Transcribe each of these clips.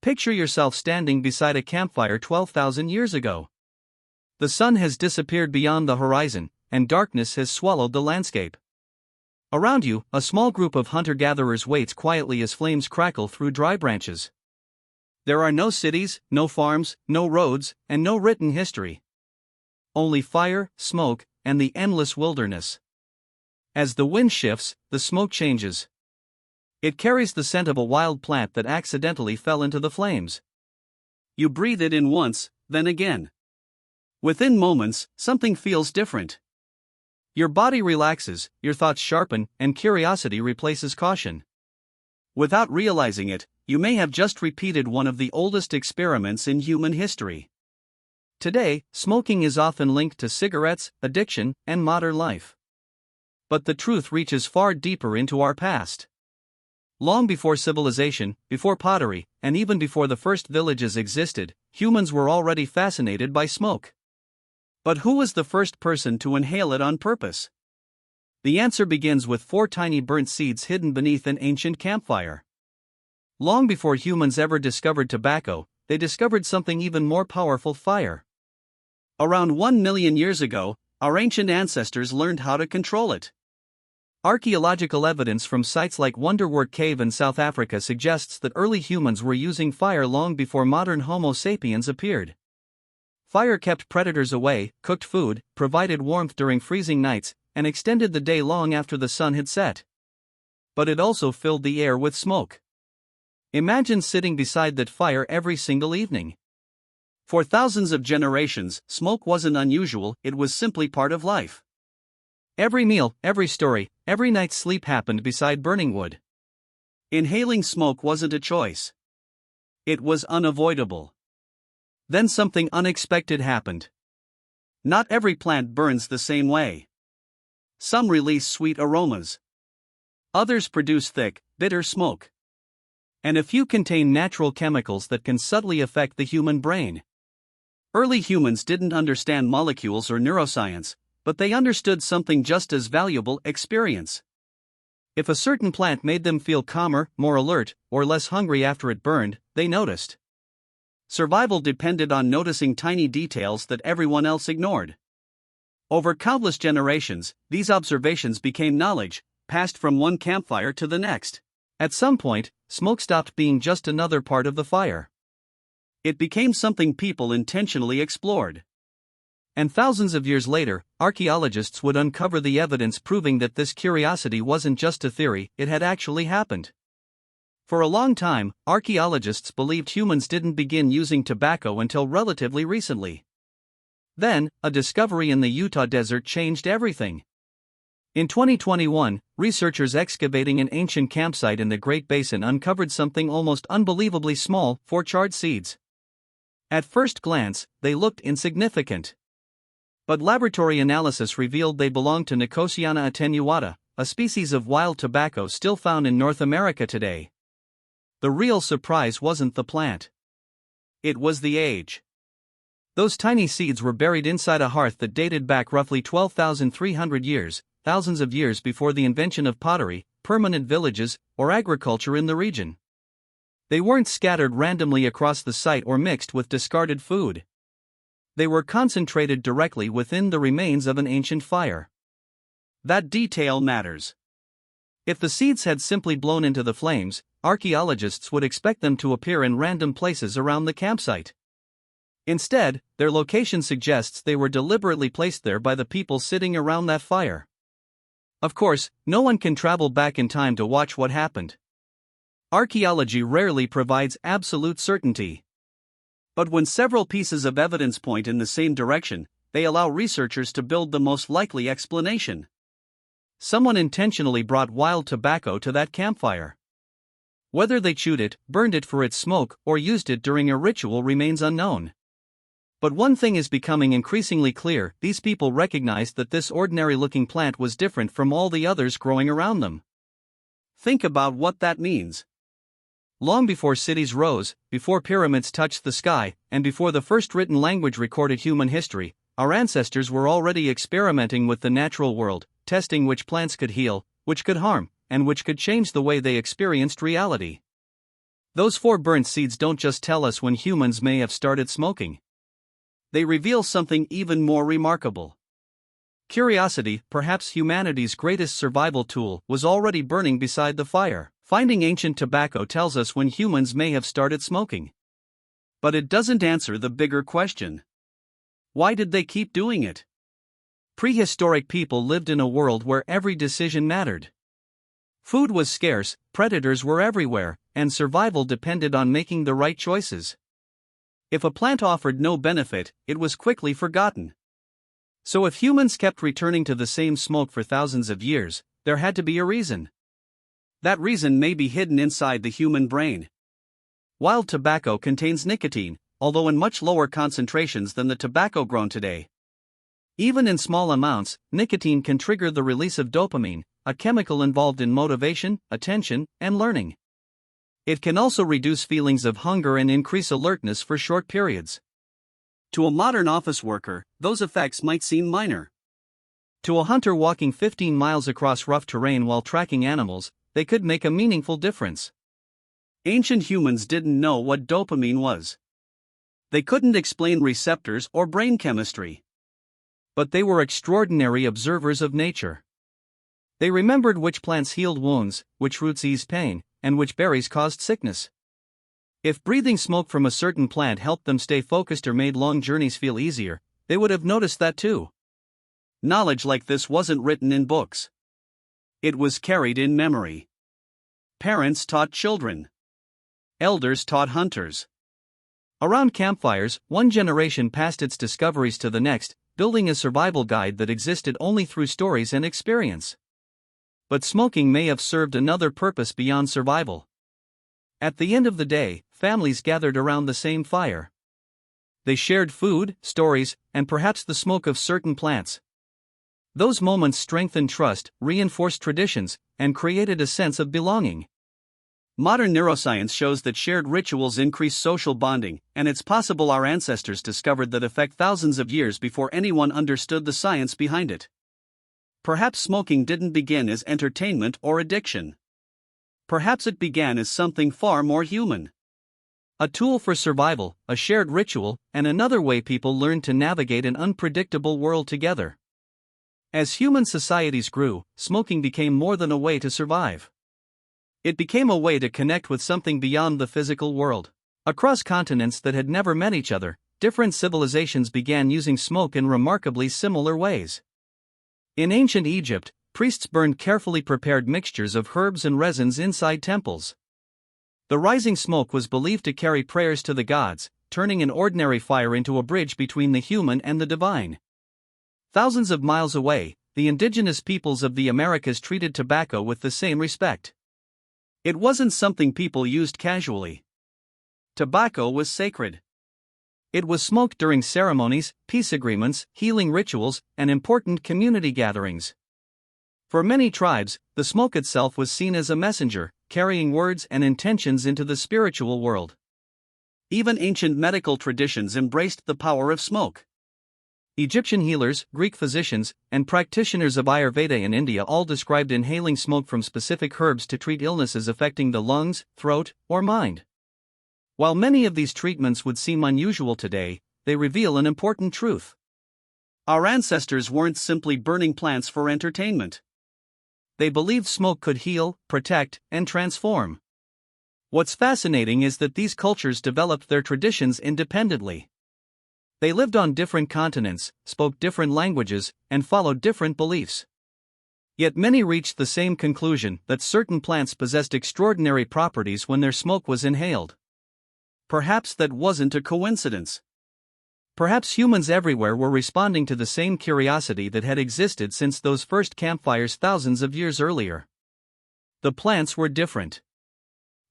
Picture yourself standing beside a campfire 12,000 years ago. The sun has disappeared beyond the horizon, and darkness has swallowed the landscape. Around you, a small group of hunter-gatherers waits quietly as flames crackle through dry branches. There are no cities, no farms, no roads, and no written history. Only fire, smoke, and the endless wilderness. As the wind shifts, the smoke changes. It carries the scent of a wild plant that accidentally fell into the flames. You breathe it in once, then again. Within moments, something feels different. Your body relaxes, your thoughts sharpen, and curiosity replaces caution. Without realizing it, you may have just repeated one of the oldest experiments in human history. Today, smoking is often linked to cigarettes, addiction, and modern life. But the truth reaches far deeper into our past. Long before civilization, before pottery, and even before the first villages existed, humans were already fascinated by smoke. But who was the first person to inhale it on purpose? The answer begins with 4 tiny burnt seeds hidden beneath an ancient campfire. Long before humans ever discovered tobacco, they discovered something even more powerful: fire. Around 1 million years ago, our ancient ancestors learned how to control it. Archaeological evidence from sites like Wonderwork Cave in South Africa suggests that early humans were using fire long before modern Homo sapiens appeared. Fire kept predators away, cooked food, provided warmth during freezing nights, and extended the day long after the sun had set. But it also filled the air with smoke. Imagine sitting beside that fire every single evening. For thousands of generations, smoke wasn't unusual, it was simply part of life. Every meal, every story, every night's sleep happened beside burning wood. Inhaling smoke wasn't a choice. It was unavoidable. Then something unexpected happened. Not every plant burns the same way. Some release sweet aromas. Others produce thick, bitter smoke. And a few contain natural chemicals that can subtly affect the human brain. Early humans didn't understand molecules or neuroscience, but they understood something just as valuable: experience. If a certain plant made them feel calmer, more alert, or less hungry after it burned, they noticed. Survival depended on noticing tiny details that everyone else ignored. Over countless generations, these observations became knowledge, passed from one campfire to the next. At some point, smoke stopped being just another part of the fire. It became something people intentionally explored. And thousands of years later, archaeologists would uncover the evidence proving that this curiosity wasn't just a theory, it had actually happened. For a long time, archaeologists believed humans didn't begin using tobacco until relatively recently. Then, a discovery in the Utah desert changed everything. In 2021, researchers excavating an ancient campsite in the Great Basin uncovered something almost unbelievably small: 4 charred seeds. At first glance, they looked insignificant. But laboratory analysis revealed they belonged to Nicotiana attenuata, a species of wild tobacco still found in North America today. The real surprise wasn't the plant. It was the age. Those tiny seeds were buried inside a hearth that dated back roughly 12,300 years, thousands of years before the invention of pottery, permanent villages, or agriculture in the region. They weren't scattered randomly across the site or mixed with discarded food. They were concentrated directly within the remains of an ancient fire. That detail matters. If the seeds had simply blown into the flames, archaeologists would expect them to appear in random places around the campsite. Instead, their location suggests they were deliberately placed there by the people sitting around that fire. Of course, no one can travel back in time to watch what happened. Archaeology rarely provides absolute certainty. But when several pieces of evidence point in the same direction, they allow researchers to build the most likely explanation. Someone intentionally brought wild tobacco to that campfire. Whether they chewed it, burned it for its smoke, or used it during a ritual remains unknown. But one thing is becoming increasingly clear: these people recognized that this ordinary-looking plant was different from all the others growing around them. Think about what that means. Long before cities rose, before pyramids touched the sky, and before the first written language recorded human history, our ancestors were already experimenting with the natural world, testing which plants could heal, which could harm, and which could change the way they experienced reality. Those 4 burnt seeds don't just tell us when humans may have started smoking. They reveal something even more remarkable. Curiosity, perhaps humanity's greatest survival tool, was already burning beside the fire. Finding ancient tobacco tells us when humans may have started smoking. But it doesn't answer the bigger question. Why did they keep doing it? Prehistoric people lived in a world where every decision mattered. Food was scarce, predators were everywhere, and survival depended on making the right choices. If a plant offered no benefit, it was quickly forgotten. So if humans kept returning to the same smoke for thousands of years, there had to be a reason. That reason may be hidden inside the human brain. Wild tobacco contains nicotine, although in much lower concentrations than the tobacco grown today. Even in small amounts, nicotine can trigger the release of dopamine, a chemical involved in motivation, attention, and learning. It can also reduce feelings of hunger and increase alertness for short periods. To a modern office worker, those effects might seem minor. To a hunter walking 15 miles across rough terrain while tracking animals, they could make a meaningful difference. Ancient humans didn't know what dopamine was. They couldn't explain receptors or brain chemistry. But they were extraordinary observers of nature. They remembered which plants healed wounds, which roots eased pain, and which berries caused sickness. If breathing smoke from a certain plant helped them stay focused or made long journeys feel easier, they would have noticed that too. Knowledge like this wasn't written in books. It was carried in memory. Parents taught children. Elders taught hunters. Around campfires, one generation passed its discoveries to the next, building a survival guide that existed only through stories and experience. But smoking may have served another purpose beyond survival. At the end of the day, families gathered around the same fire. They shared food, stories, and perhaps the smoke of certain plants. Those moments strengthened trust, reinforced traditions, and created a sense of belonging. Modern neuroscience shows that shared rituals increase social bonding, and it's possible our ancestors discovered that effect thousands of years before anyone understood the science behind it. Perhaps smoking didn't begin as entertainment or addiction. Perhaps it began as something far more human. A tool for survival, a shared ritual, and another way people learned to navigate an unpredictable world together. As human societies grew, smoking became more than a way to survive. It became a way to connect with something beyond the physical world. Across continents that had never met each other, different civilizations began using smoke in remarkably similar ways. In ancient Egypt, priests burned carefully prepared mixtures of herbs and resins inside temples. The rising smoke was believed to carry prayers to the gods, turning an ordinary fire into a bridge between the human and the divine. Thousands of miles away, the indigenous peoples of the Americas treated tobacco with the same respect. It wasn't something people used casually. Tobacco was sacred. It was smoked during ceremonies, peace agreements, healing rituals, and important community gatherings. For many tribes, the smoke itself was seen as a messenger, carrying words and intentions into the spiritual world. Even ancient medical traditions embraced the power of smoke. Egyptian healers, Greek physicians, and practitioners of Ayurveda in India all described inhaling smoke from specific herbs to treat illnesses affecting the lungs, throat, or mind. While many of these treatments would seem unusual today, they reveal an important truth. Our ancestors weren't simply burning plants for entertainment. They believed smoke could heal, protect, and transform. What's fascinating is that these cultures developed their traditions independently. They lived on different continents, spoke different languages, and followed different beliefs. Yet many reached the same conclusion, that certain plants possessed extraordinary properties when their smoke was inhaled. Perhaps that wasn't a coincidence. Perhaps humans everywhere were responding to the same curiosity that had existed since those first campfires thousands of years earlier. The plants were different.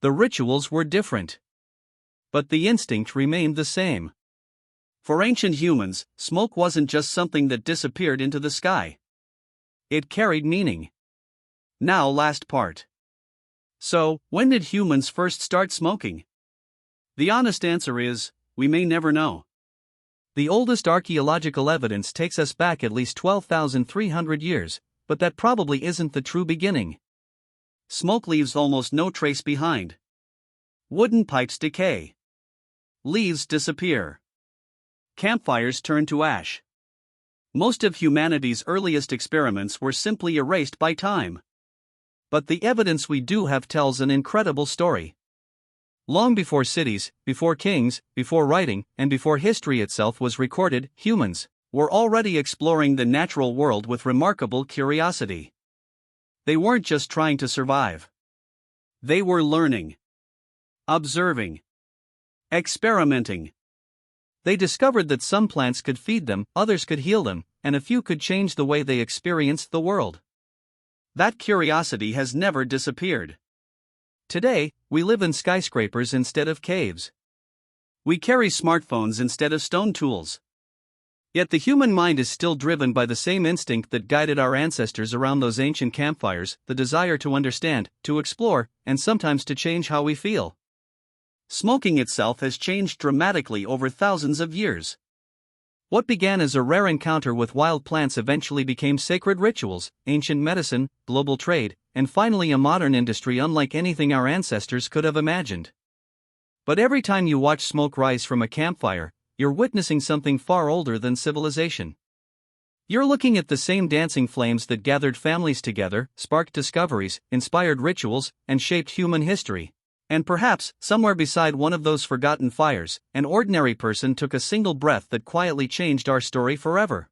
The rituals were different. But the instinct remained the same. For ancient humans, smoke wasn't just something that disappeared into the sky. It carried meaning. Now, last part. So, when did humans first start smoking? The honest answer is, we may never know. The oldest archaeological evidence takes us back at least 12,300 years, but that probably isn't the true beginning. Smoke leaves almost no trace behind. Wooden pipes decay. Leaves disappear. Campfires turn to ash. Most of humanity's earliest experiments were simply erased by time. But the evidence we do have tells an incredible story. Long before cities, before kings, before writing, and before history itself was recorded, humans were already exploring the natural world with remarkable curiosity. They weren't just trying to survive. They were learning, observing, experimenting. They discovered that some plants could feed them, others could heal them, and a few could change the way they experienced the world. That curiosity has never disappeared. Today, we live in skyscrapers instead of caves. We carry smartphones instead of stone tools. Yet the human mind is still driven by the same instinct that guided our ancestors around those ancient campfires, the desire to understand, to explore, and sometimes to change how we feel. Smoking itself has changed dramatically over thousands of years. What began as a rare encounter with wild plants eventually became sacred rituals, ancient medicine, global trade, and finally a modern industry unlike anything our ancestors could have imagined. But every time you watch smoke rise from a campfire, you're witnessing something far older than civilization. You're looking at the same dancing flames that gathered families together, sparked discoveries, inspired rituals, and shaped human history. And perhaps, somewhere beside one of those forgotten fires, an ordinary person took a single breath that quietly changed our story forever.